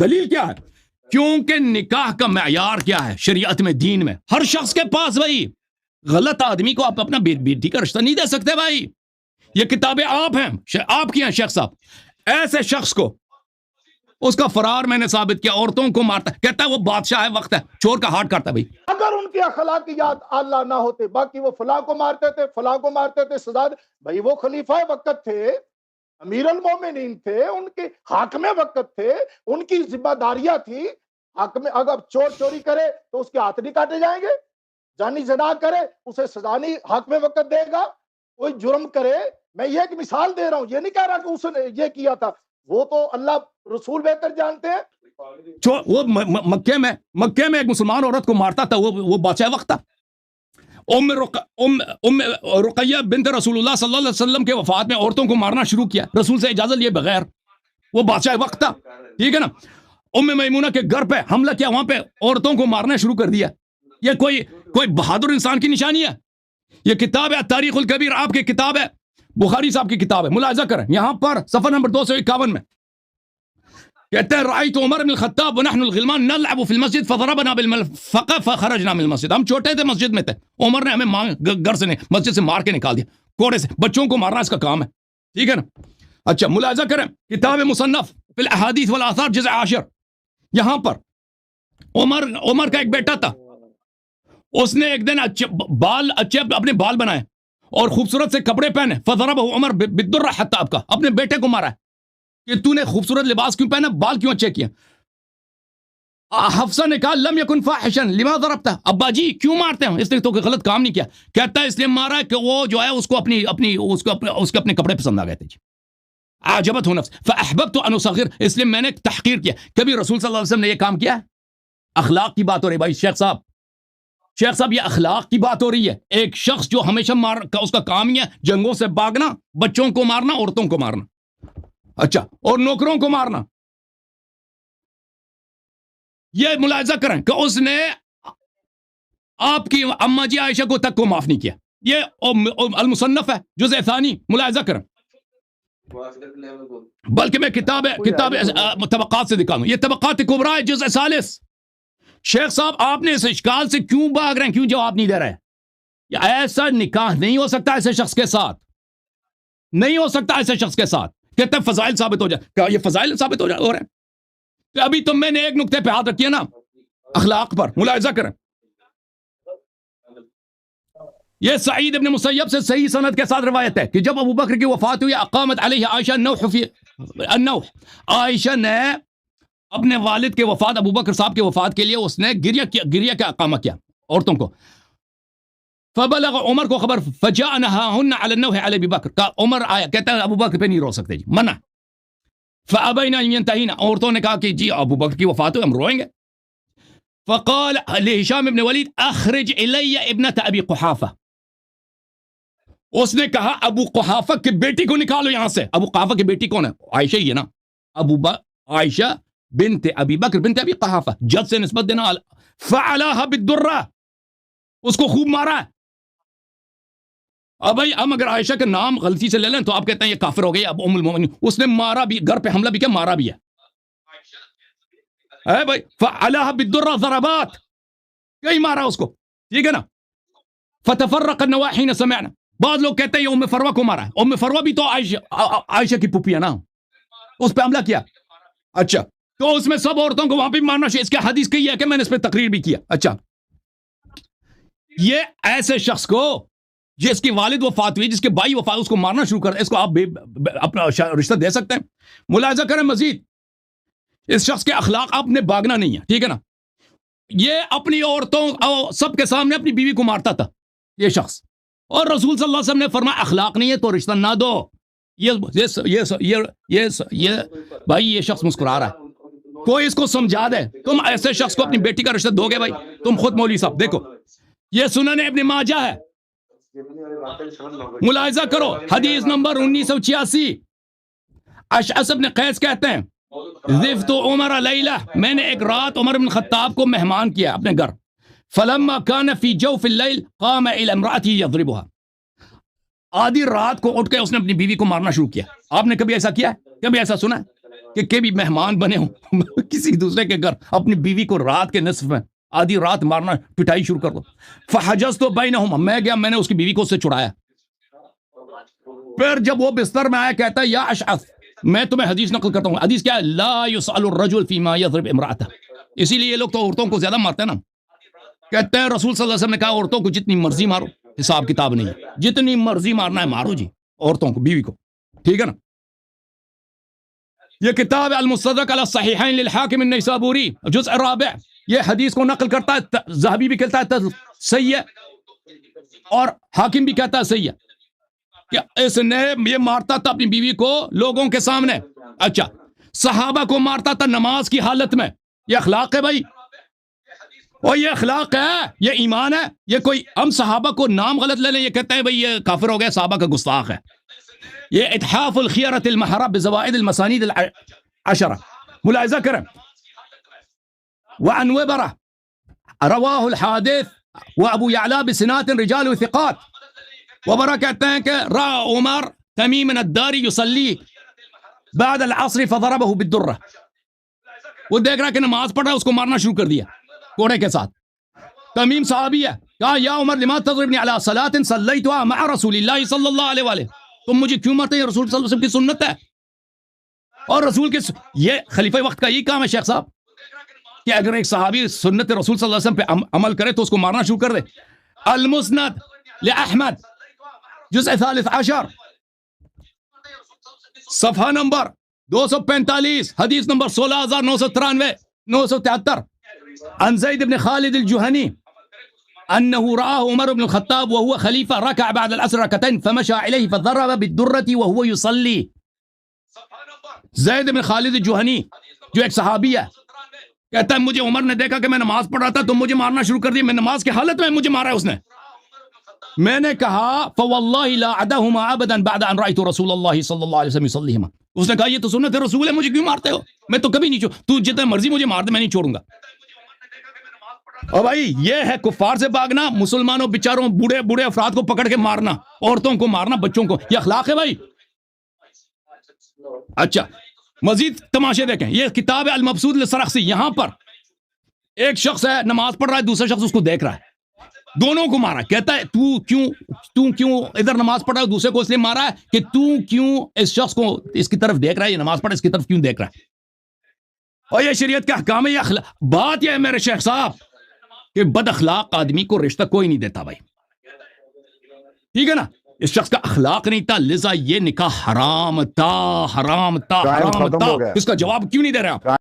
دلیل کیا ہے؟ کیونکہ نکاح کا معیار کیا ہے شریعت میں، دین میں؟ ہر شخص کے پاس بھائی غلط آدمی کو آپ اپنا بیٹی کا رشتہ نہیں دے سکتے بھائی. یہ کتابیں آپ ہیں، آپ کی ہیں شیخ صاحب. ایسے شخص کو اس کا فرار میں نے ثابت کیا، عورتوں کو مارتا ہے، کہتا ہے وہ بادشاہ ہے، وقت ہے، چور کا ہاتھ کاٹتا ہے بھائی. اگر ان کی اخلاقیات اعلیٰ نہ ہوتے، باقی وہ فلاں کو مارتے تھے، فلاں کو مارتے تھے، سزا بھائی وہ خلیفہ وقت تھے، امیر المومنین تھے، ان کے حاکم وقت تھے، ان کی ذمہ داریاں تھی. حاکم اگر چور چوری کرے تو اس کے ہاتھ نہیں کاٹے جائیں گے؟ جانی زنا کرے اسے سزا نہیں حاکم وقت دے گا؟ کوئی جرم کرے، میں یہ ایک مثال دے رہا ہوں، یہ نہیں کہہ رہا کہ اس نے یہ کیا تھا، وہ تو اللہ رسول بہتر جانتے ہیں. وہ مکے میں ایک مسلمان عورت کو مارتا تھا، وہ بادشاہ وقت تھا. ام رقیہ بنت رسول اللہ صلی اللہ علیہ وسلم کے وفات میں عورتوں کو مارنا شروع کیا رسول سے اجازت لیے بغیر، وہ بادشاہ وقت تھا. ٹھیک ہے نا. ام میمونہ کے گھر پہ حملہ کیا، وہاں پہ عورتوں کو مارنا شروع کر دیا. یہ کوئی بہادر انسان کی نشانی ہے؟ یہ کتاب ہے تاریخ الکبیر، آپ کی کتاب ہے، بخاری صاحب کی کتاب ہے، ملاحظہ کریں یہاں پر صفحہ نمبر 251 میں کہتے ہیں رأیت عمر بن الخطاب ونحن الغلمان نلعب في المسجد فضربنا بالملفقة فخرجنا من المسجد. ہم چھوٹے تھے، مسجد میں تھے، عمر نے ہمیں گھر سے مسجد سے مار کے نکال دیا کوڑے سے. بچوں کو مارنا اس کا کام ہے. ٹھیک ہے نا. اچھا ملاحظہ کریں کتاب مصنف فی الاحادیث والآثار جزء 10، یہاں پر عمر کا ایک بیٹا تھا، اس نے ایک دن اچھے اپنے بال بنائے اور خوبصورت سے کپڑے پہنے. فضربه عمر بالدرة حتى ابکا، اپنے بیٹے کو مارا کہ تو نے خوبصورت لباس کیوں پہنا، بال کیوں اچھے کیے. حفصہ نے کہا لم یکن فاحشا لما ضربتا، ابا جی کیوں مارتے ہیں، اس نے تو کوئی غلط کام نہیں کیا. کہتا ہے اس لیے مارا کہ وہ جو ہے اس کو اپنے کپڑے پسند آ گئے تھے. عجبت ہو نفس فاحببت ان اصغر، اس لیے میں نے تحقیر کیا. کبھی رسول صلی اللہ علیہ وسلم نے یہ کام کیا ہے؟ اخلاق کی بات ہو رہی ہے بھائی. شیخ صاحب یہ اخلاق کی بات ہو رہی ہے. ایک شخص جو ہمیشہ اس کا کام ہی ہے جنگوں سے بھاگنا، بچوں کو مارنا، عورتوں کو مارنا، اچھا اور نوکروں کو مارنا. یہ ملاحظہ کریں کہ اس نے آپ کی اماں جی عائشہ کو تک کو معاف نہیں کیا. یہ المصنف ہے جزء ثانی، ملاحظہ کریں. بلکہ میں کتاب طبقات سے دکھاؤں، یہ طبقات کبریٰ جزء ثالث. شیخ صاحب آپ نے اس اشکال سے کیوں بھاگ رہے ہیں، کیوں جواب نہیں دے رہے؟ ایسا نکاح نہیں ہو سکتا ایسے شخص کے ساتھ، نہیں ہو سکتا ایسے شخص کے ساتھ. کہتے ہیں فضائل ثابت ہو جائے، کیا یہ فضائل ثابت ہو رہے ہیں؟ کہ ابھی تو میں نے ایک نقطے پہ ہاتھ رکھی ہے نا، اخلاق پر. ملاحظہ کریں یہ سعید ابن مسیب سے صحیح سند کے ساتھ روایت ہے کہ جب ابو بکر کی وفات ہوئی اقامت علیہ عائشہ النوح، عائشہ نے اپنے والد کے وفات، ابو بکر صاحب کے وفات کے لیے اس نے گریہ کا اقامہ کیا عورتوں کو. فبلغ عمر کو خبر فجاء نهاهن على النوح على ابي بکر، کا عمر آیا کہتا ہے ابو بکر پہ نہیں رو سکتے جی، منع. فابین ان ينتهين، عورتوں نے کہا کہ جی ابو بکر کی وفات ہوئی ہم روئیں گے. فقال لهشام ابن ولید اخرج الی ابنة ابی قحافہ، اس نے کہا ابو قحافہ کی بیٹی کو نکالو یہاں سے. ابو قحافہ کی بیٹی کون ہے؟ عائشہ ہی ہے نا، عائشہ بنت ابی بکر بنت ابی قحافہ، جد سے نسبت دینا. فعلاها بالدرہ، اس کو خوب مارا ہے. اب بھائی ہم اگر عائشہ کا نام غلطی سے لے لیں تو آپ کہتے ہیں یہ کافر ہو گئی، اب ام المومنین. اس نے مارا بھی، گھر پہ حملہ بھی کیا، مارا بھی ہے. اے بھائی فعلاها بالدرہ ضربات، کئی مارا اس کو. ٹھیک ہے نا. فتفرق النواحی حين سمعنا، بعض لوگ کہتے ہیں یہ ام فروہ کو مارا ہے. ام فروہ بھی تو عائشہ کی پھوپھی ہے نا، اس پہ حملہ کیا. اچھا تو اس میں سب عورتوں کو وہاں پہ مارنا چاہیے. اس کے حدیث کی ہے کہ میں نے اس پہ تقریر بھی کیا. اچھا یہ ایسے شخص کو جس کی والد وفات ہوئی، جس کے بھائی وفات، اس کو مارنا شروع کر دیں، اس کو آپ اپنا رشتہ دے سکتے ہیں؟ ملاحظہ کریں مزید اس شخص کے اخلاق، آپ نے بھاگنا نہیں ہے. ٹھیک ہے نا. یہ اپنی عورتوں سب کے سامنے اپنی بیوی کو مارتا تھا یہ شخص، اور رسول صلی اللہ علیہ وسلم نے فرمایا اخلاق نہیں ہے تو رشتہ نہ دو. یہ بھائی یہ شخص مسکرا رہا ہے، کوئی اس کو سمجھا دے. تم ایسے شخص کو اپنی بیٹی کا رشتہ دو گے بھائی؟ تم خود مولوی صاحب دیکھو، یہ سنن ابن ماجہ ہے، ملاحظہ کرو حدیث نمبر 1986. اشعث بن قیس کہتے ہیں ضفت عمر لیلہ، میں نے ایک رات عمر بن خطاب کو مہمان کیا اپنے گھر. فلما كان في جوف الليل قام الى امراته يضربها، آدھی رات کو اٹھ کے اس نے اپنی بیوی کو مارنا شروع کیا. آپ نے کبھی ایسا کیا ہے؟ کبھی ایسا سنا ہے؟ کہ بھی مہمان بنے ہوں کسی دوسرے کے گھر، اپنی بیوی کو رات کے نصف میں آدھی رات مارنا، پٹائی شروع کر دو. فحجزت بینہم، میں گیا، میں نے اس کی بیوی کو اس سے چھڑایا. پھر جب وہ بستر میں آیا کہتا ہے یا اشعث، میں تمہیں حدیث نقل کرتا ہوں. حدیث کیا ہے؟ لا یسأل الرجل فیما یضرب امرأته. اسی لیے یہ لوگ تو عورتوں کو زیادہ مارتے ہیں نا. کہتے ہیں رسول صلی اللہ علیہ وسلم نے کہا عورتوں کو جتنی مرضی مارو، حساب کتاب نہیں ہے، جتنی مرضی مارنا ہے مارو جی عورتوں کو، بیوی کو، ٹھیک ہے نا. یہ کتاب ہے المستدرک علی الصحیحین للحاکم النیسابوری، جزء رابع. یہ حدیث کو نقل کرتا ہے، ذہبی بھی کہتا ہے صحیح ہے اور حاکم بھی کہتا ہے صحیح ہے کہ اس نے یہ مارتا تھا اپنی بیوی کو لوگوں کے سامنے. اچھا، صحابہ کو مارتا تھا نماز کی حالت میں. یہ اخلاق ہے بھائی، اور یہ اخلاق ہے، یہ ایمان ہے. یہ کوئی ہم صحابہ کو نام غلط لے لیں، یہ کہتے ہیں بھائی یہ کافر ہو گیا، صحابہ کا گستاخ ہے. یہ اتحاف الخیرۃ المحرہ بزوائد المسانید العشرہ، ملاحظہ کریں. وعن وبرہ رواہ الحادث وابو یعلا بسنات رجال ثقات. وبرہ کہتے ہیں کہ رأى عمر تمیم الداری یصلی بعد العصر فضربہ بالدرہ. وہ دیکھ رہا کہ نماز پڑھ رہا ہے، اس کو مارنا شروع کر دیا کوڑے کے ساتھ. تمیم صحابی ہے، کہا یا عمر لما تضربنی علی صلاۃ صلیتها مع رسول اللہ صلی اللہ علیہ وآلہ. تم مجھے کیوں مارتے ہیں؟ یہ رسول صلی اللہ علیہ وسلم کی سنت ہے. اور رسول کے یہ خلیفہ وقت کا یہی کام ہے شیخ صاحب، کہ اگر ایک صحابی سنت رسول صلی اللہ علیہ وسلم پہ عمل کرے تو اس کو مارنا شروع کر دے. المسند لأحمد جزء 13 صفحہ نمبر 245، حدیث نمبر 16993 973. عن زید بن خالد الجہنی انه رآه عمر بن الخطاب وهو خلیفہ رکع بعد العصر رکعتين فمشى اليه فضرب بالدرة وهو يصلي. زید بن خالد الجہنی جو ایک صحابی ہے کہتا ہے مجھے عمر نے دیکھا کہ میں نماز پڑھ رہا تھا تو مجھے مارنا شروع کر دیا. میں نماز کی حالت میں مجھے مارا ہے اس نے. میں نے کہا فواللہ لا عداهما ابدا بعد ان رأيت رسول اللہ صلی اللہ علیہ وسلم يصليهما. اس نے کہا یہ تو سنت رسول ہے، مجھے کیوں مارتے ہو؟ میں تو کبھی نہیں تو جتنا مرضی مجھے مار دے میں نہیں چھوڑوں گا. اور بھائی یہ ہے کفار سے بھاگنا، مسلمانوں بیچاروں بوڑھے بوڑھے افراد کو پکڑ کے مارنا، عورتوں کو مارنا، بچوں کو. یہ اخلاق ہے بھائی. اچھا مزید تماشے دیکھیں. یہ کتاب ہے المبسوط للسرخسی. یہاں پر ایک شخص ہے نماز پڑھ رہا ہے، دوسرا شخص اس کو دیکھ رہا ہے، دونوں کو مارا. کہتا ہے تو کیوں ادھر نماز پڑھ رہا ہے؟ دوسرے کو اس لیے مارا ہے کہ تو کیوں اس شخص کو اس کی طرف دیکھ رہا ہے، یہ نماز پڑھ اس کی طرف کیوں دیکھ رہا ہے. اور یہ شریعت کا احکام ہے. یہ بات یہ ہے میرے شیخ صاحب کہ بد اخلاق آدمی کو رشتہ کوئی نہیں دیتا بھائی، ٹھیک ہے نا. اس شخص کا اخلاق نہیں تھا، لذا یہ نکاح حرام تھا، حرام تھا، حرام تھا. اس کا جواب کیوں نہیں دے رہے آپ؟